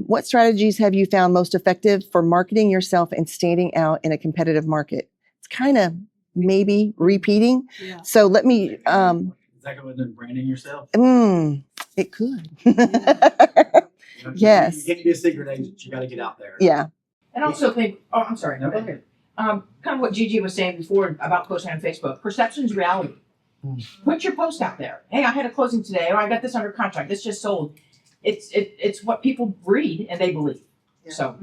What strategies have you found most effective for marketing yourself and standing out in a competitive market? It's kind of maybe repeating. Yeah. So let me, Does that go into branding yourself? it could. You know, Yes. You can't be a secret agent. You got to get out there. Yeah. And also think, I'm sorry, No, go ahead. Kind of what Gigi was saying before about posting on Facebook. Perception is reality. Put your post out there. Hey, I had a closing today, or I got this under contract. This just sold. It's what people read and they believe. Yeah. So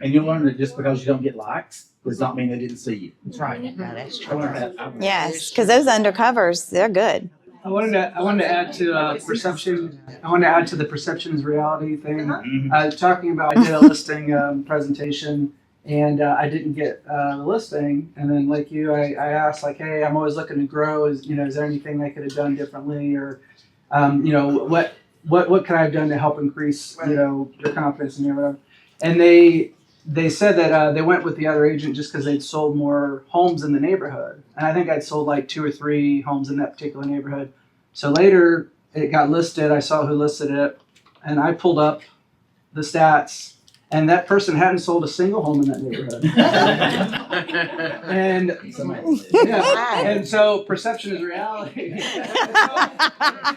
And you'll learn that just because you don't get likes does not mean they didn't see you. that's right. No, that's I true. learned that. Yes, because those undercovers, they're good. I wanted to add to perception. I wanted to add to the perception is reality thing. Mhm. Talking about, I did a listing presentation, and I didn't get the listing. And then, like you, I asked, like, hey, I'm always looking to grow. Is there anything I could have done differently, or what could I have done to help increase your confidence in me or whatever? And they said that they went with the other agent just because they'd sold more homes in the neighborhood. And I think I'd sold like 2 or 3 homes in that particular neighborhood. So later it got listed. I saw who listed it, and I pulled up the stats, and that person hadn't sold a single home in that neighborhood. And yeah, and so perception is reality. And so, to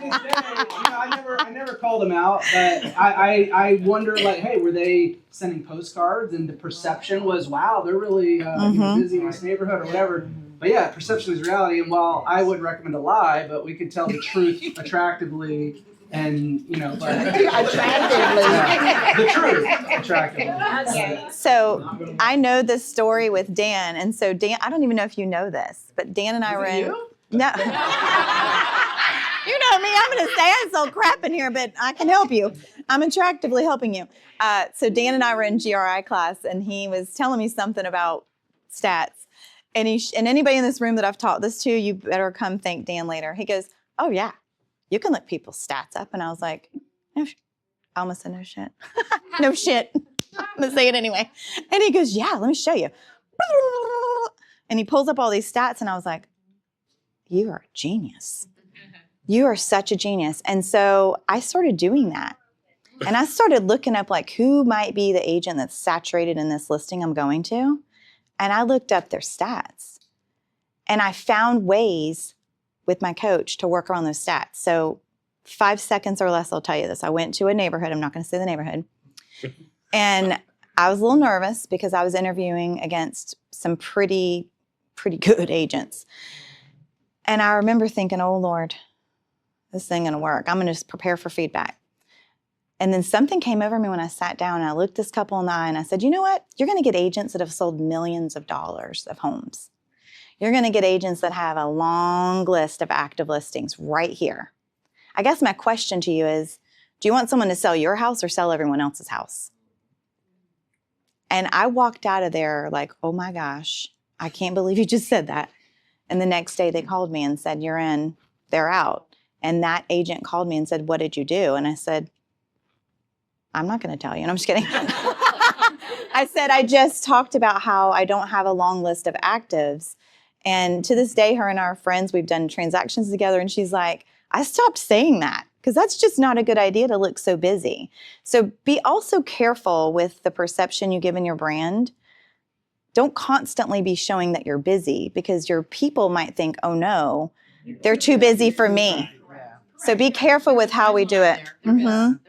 this day, I never called them out, but I wonder, like, hey, were they sending postcards, and the perception was, wow, they're really busy in this neighborhood or whatever. But yeah, perception is reality, and while I would recommend a lie, but we could tell the truth attractively, and but the truth attractively. Okay. So I know this story with Dan, and so Dan, I don't even know if you know this, but Dan and I were in. No. You know me, I'm going to say I sold crap in here, but I can help you. I'm attractively helping you. So Dan and I were in GRI class, and he was telling me something about stats. And anybody in this room that I've taught this to, you better come thank Dan later. He goes, oh, yeah, you can look people's stats up. And I was like, no, I almost said no shit. No shit. I'm going to say it anyway. And he goes, yeah, let me show you. And he pulls up all these stats, and I was like, you are a genius. You are such a genius. And so I started doing that. And I started looking up, like, who might be the agent that's saturated in this listing I'm going to. And I looked up their stats. And I found ways with my coach to work around those stats. So 5 seconds or less, I'll tell you this. I went to a neighborhood. I'm not going to say the neighborhood. And I was a little nervous because I was interviewing against some pretty good agents. And I remember thinking, oh, Lord, this ain't going to work. I'm going to just prepare for feedback. And then something came over me when I sat down, and I looked this couple in the eye, and I said, you know what? You're going to get agents that have sold millions of dollars of homes. You're going to get agents that have a long list of active listings right here. I guess my question to you is, do you want someone to sell your house or sell everyone else's house? And I walked out of there like, oh my gosh, I can't believe you just said that. And the next day they called me and said, you're in, they're out. And that agent called me and said, what did you do? And I said, I'm not going to tell you. And I'm just kidding. I said, I just talked about how I don't have a long list of actives. And to this day, her and I are friends. We've done transactions together. And she's like, I stopped saying that because that's just not a good idea to look so busy. So be also careful with the perception you give in your brand. Don't constantly be showing that you're busy, because your people might think, oh no, they're too busy for me. So be careful with how we do it.